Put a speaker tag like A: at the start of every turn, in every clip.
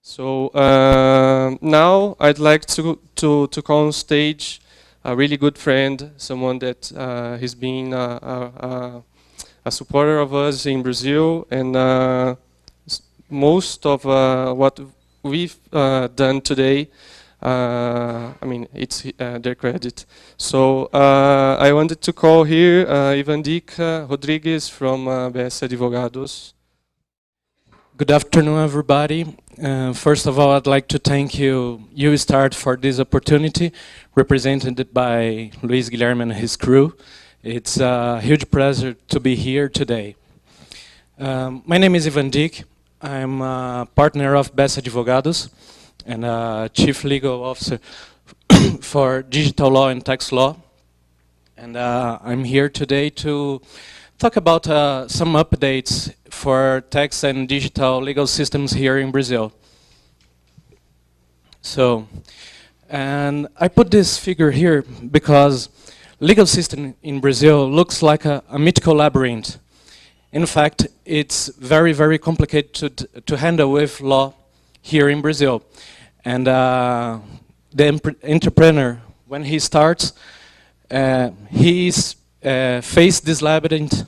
A: So now I'd like to call on stage a really good friend, someone that has been a supporter of us in Brazil, and most of what we've done today, I mean, it's their credit. So I wanted to call here Ivan Dica Rodrigues from Bessa Advogados.
B: Good afternoon, everybody. First of all, I'd like to thank you, Start, for this opportunity, represented by Luis Guilherme and his crew. It's a huge pleasure to be here today. My name is Ivan Dick. I'm a partner of Bessa Advogados and a chief legal officer for digital law and tax law. And I'm here today to talk about some updates for tax and digital legal systems here in Brazil. So, and I put this figure here because legal system in Brazil looks like a mythical labyrinth. In fact, it's very, very complicated to handle with law here in Brazil. And the entrepreneur, when he starts, he's face this labyrinth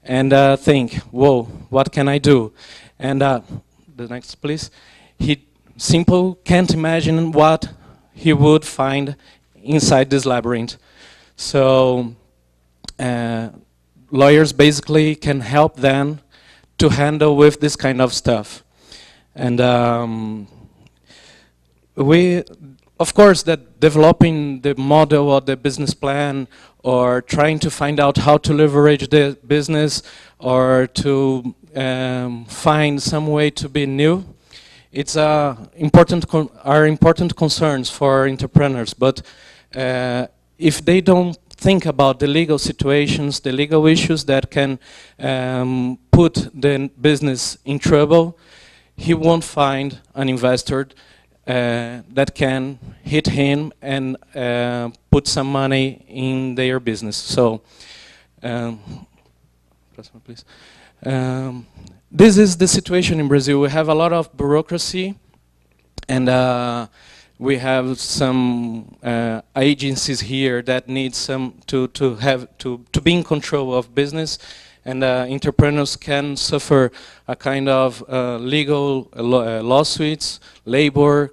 B: and think, whoa, what can I do? And the next, please. He simply can't imagine what he would find inside this labyrinth. So lawyers basically can help them to handle with this kind of stuff. And of course, that developing the model or the business plan or trying to find out how to leverage the business or to find some way to be new, it's important concerns for entrepreneurs. But if they don't think about the legal situations, the legal issues that can put the business in trouble, he won't find an investor that can hit him and put some money in their business. So, please. This is the situation in Brazil. We have a lot of bureaucracy, and we have some agencies here that need some to be in control of business, and entrepreneurs can suffer a kind of legal lawsuits, labor,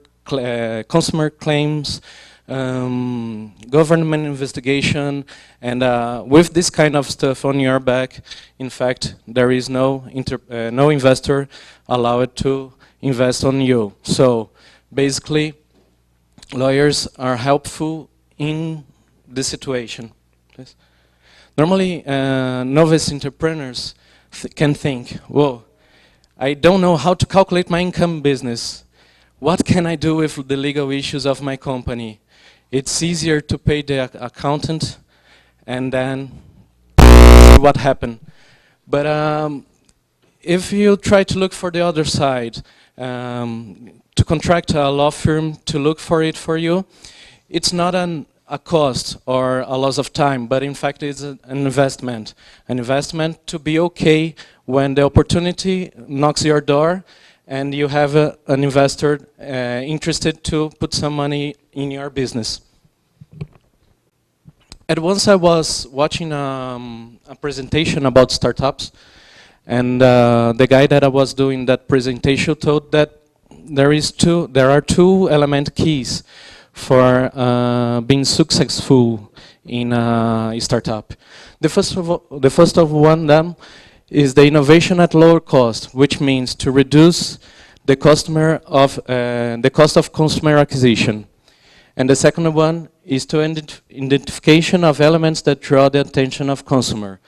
B: consumer claims, government investigation, and with this kind of stuff on your back, in fact, there is no investor allowed to invest on you. So basically, lawyers are helpful in this situation. Please. Normally, novice entrepreneurs can think, whoa, I don't know how to calculate my income business. What can I do with the legal issues of my company? It's easier to pay the accountant and then see what happened. But if you try to look for the other side, to contract a law firm to look for it for you, it's not a cost or a loss of time, but in fact it's an investment. An investment to be okay when the opportunity knocks your door and you have an investor interested to put some money in your business. At once I was watching a presentation about startups, and the guy that I was doing that presentation told that there are two element keys for being successful in a startup. The first of one them is the innovation at lower cost, which means to reduce the cost of consumer acquisition. And the second one is to identification of elements that draw the attention of consumer.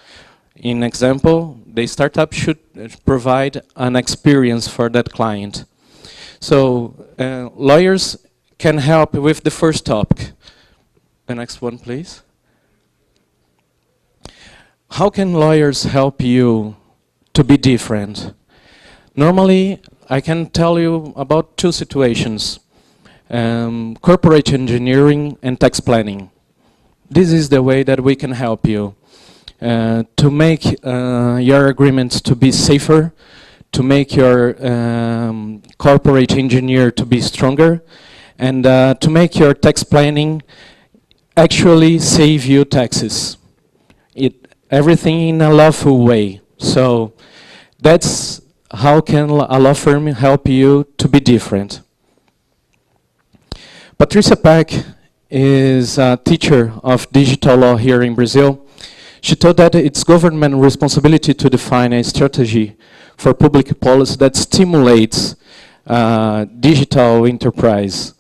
B: In example, the startup should provide an experience for that client. So lawyers can help with the first topic. The next one, please. How can lawyers help you to be different? Normally, I can tell you about two situations. Corporate engineering and tax planning. This is the way that we can help you to make your agreements to be safer, to make your corporate engineer to be stronger, and to make your tax planning actually save you taxes. Everything in a lawful way. So that's how can a law firm help you to be different. Patricia Pack is a teacher of digital law here in Brazil. She told that it's government responsibility to define a strategy for public policy that stimulates digital enterprise.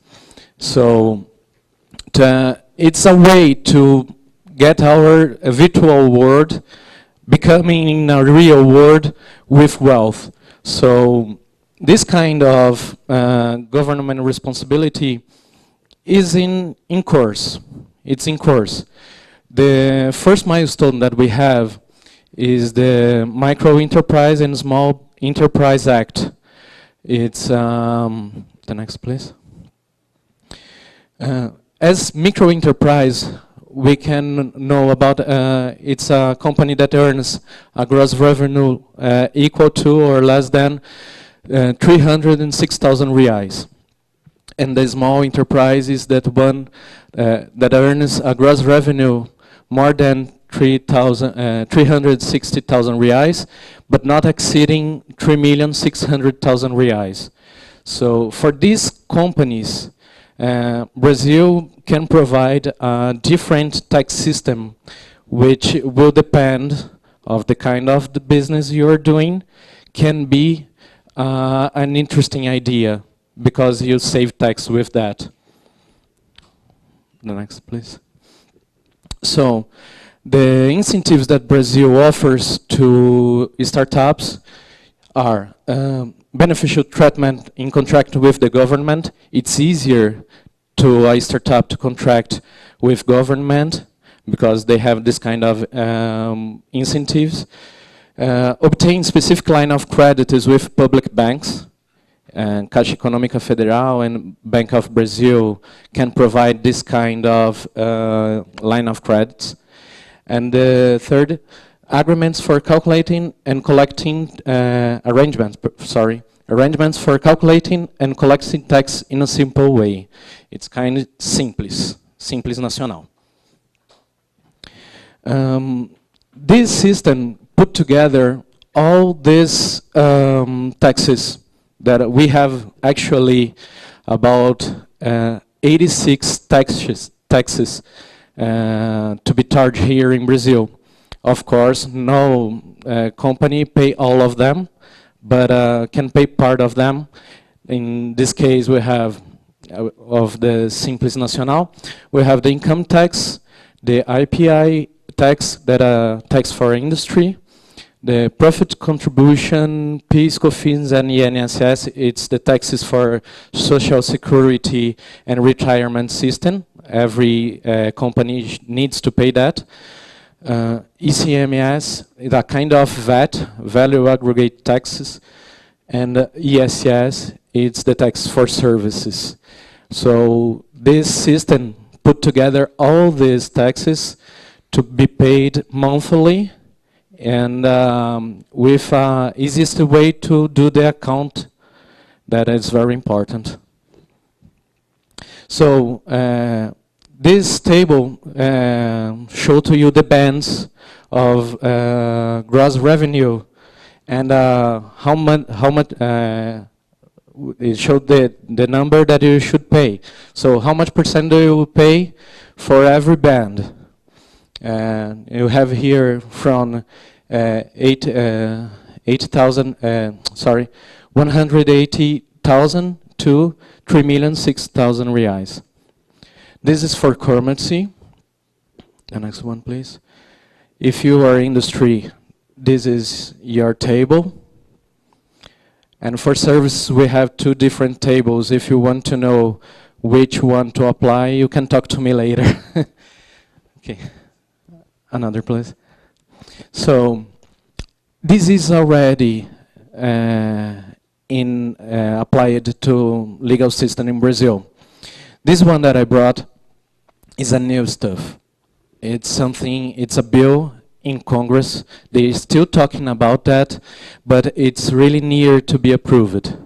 B: So it's a way to get our virtual world becoming a real world with wealth. So this kind of government responsibility is in course. It's in course. The first milestone that we have is the Micro Enterprise and Small Enterprise Act. It's the next, please. As micro enterprise, we can know about it's a company that earns a gross revenue equal to or less than 306,000 reais. And the small enterprise is that one that earns a gross revenue more than 360,000 reais, but not exceeding 3,600,000 reais. So for these companies, Brazil can provide a different tax system, which will depend of the kind of the business you're doing, can be an interesting idea, because you save tax with that. The next, please. So, the incentives that Brazil offers to startups are beneficial treatment in contract with the government. It's easier to a startup to contract with government because they have this kind of incentives. Obtain specific line of credits with public banks. Caixa Econômica Federal and Bank of Brazil can provide this kind of line of credits. And the third, agreements for calculating and collecting arrangements for calculating and collecting tax in a simple way. It's kind of simples nacional. This system put together all these taxes that we have actually about 86 taxes to be charged here in Brazil. Of course, no company pay all of them, but can pay part of them. In this case, we have of the Simples Nacional, we have the income tax, the IPI tax, that tax for industry, the profit contribution, PIS, COFINS, and INSS. It's the taxes for social security and retirement system. Every company needs to pay that. ICMS is a kind of VAT, value aggregate taxes, and ESS, it's the tax for services. So this system put together all these taxes to be paid monthly, and with easiest way to do the account. That is very important. So this table shows to you the bands of gross revenue, and how much it showed the number that you should pay. So how much percent do you pay for every band? You have here from 180,000 to 3,006,000 reais. This is for currency. The next one, please. If you are industry, this is your table. And for service, we have two different tables. If you want to know which one to apply, you can talk to me later. Okay, another, please. So this is already applied to legal system in Brazil. This one that I brought is a new stuff. It's something, it's a bill in Congress. They're still talking about that, but it's really near to be approved.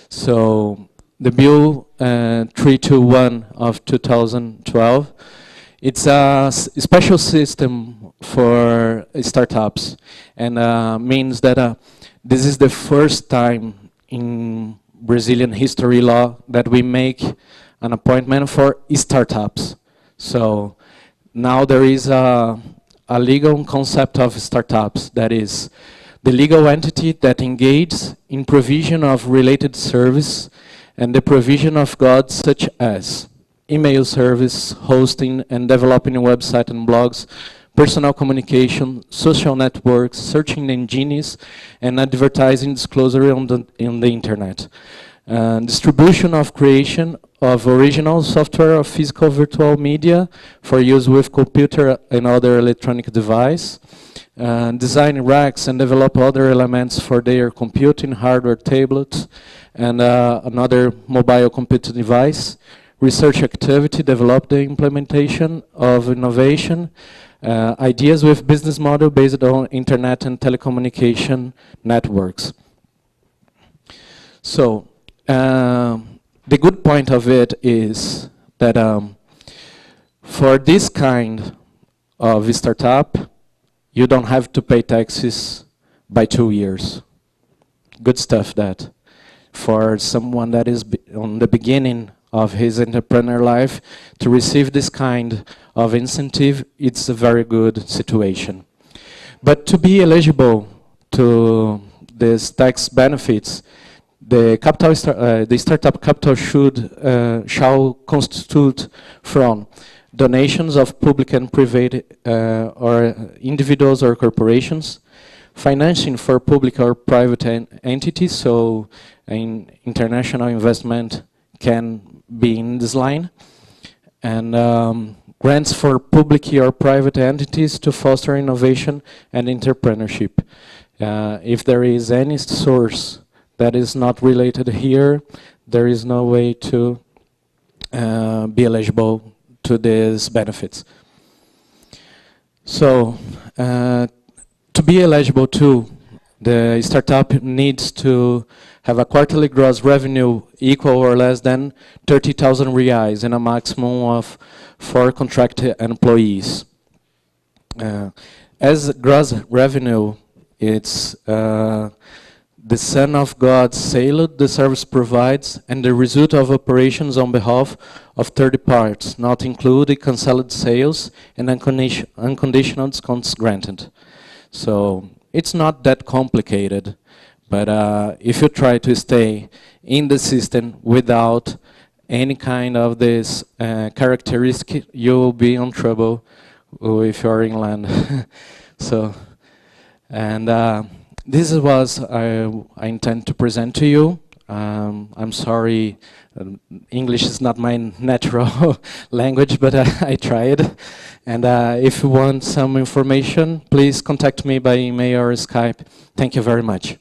B: So the Bill 321 of 2012, it's a special system for startups, and means that this is the first time in Brazilian history law that we make an appointment for startups. So now there is a legal concept of startups, that is the legal entity that engages in provision of related service and the provision of goods such as email service, hosting and developing a website and blogs, personal communication, social networks, searching engines, and advertising disclosure on the internet. Distribution of creation of original software of physical virtual media for use with computer and other electronic device. Design racks and develop other elements for their computing hardware tablets and another mobile computing device. Research activity, develop the implementation of innovation, ideas with business model based on internet and telecommunication networks. So, the good point of it is that for this kind of startup, you don't have to pay taxes by 2 years. Good stuff that. For someone that is on the beginning of his entrepreneur life, to receive this kind of incentive, it's a very good situation. But to be eligible to these tax benefits, the startup capital shall constitute from donations of public and private or individuals or corporations, financing for public or private entities, so an international investment can be in this line, and grants for public or private entities to foster innovation and entrepreneurship. If there is any source that is not related here, there is no way to be eligible to these benefits. So, to be eligible to, the startup needs to have a quarterly gross revenue equal or less than 30,000 reais and a maximum of 4 contracted employees. As gross revenue, it's the Son of God sale the service provides and the result of operations on behalf of third parties, not including cancelled sales and unconditional discounts granted. So it's not that complicated, but if you try to stay in the system without any kind of this characteristic, you will be in trouble if you're in land. So, and this is what I intend to present to you. I'm sorry, English is not my natural language, but I tried. And if you want some information, please contact me by email or Skype. Thank you very much.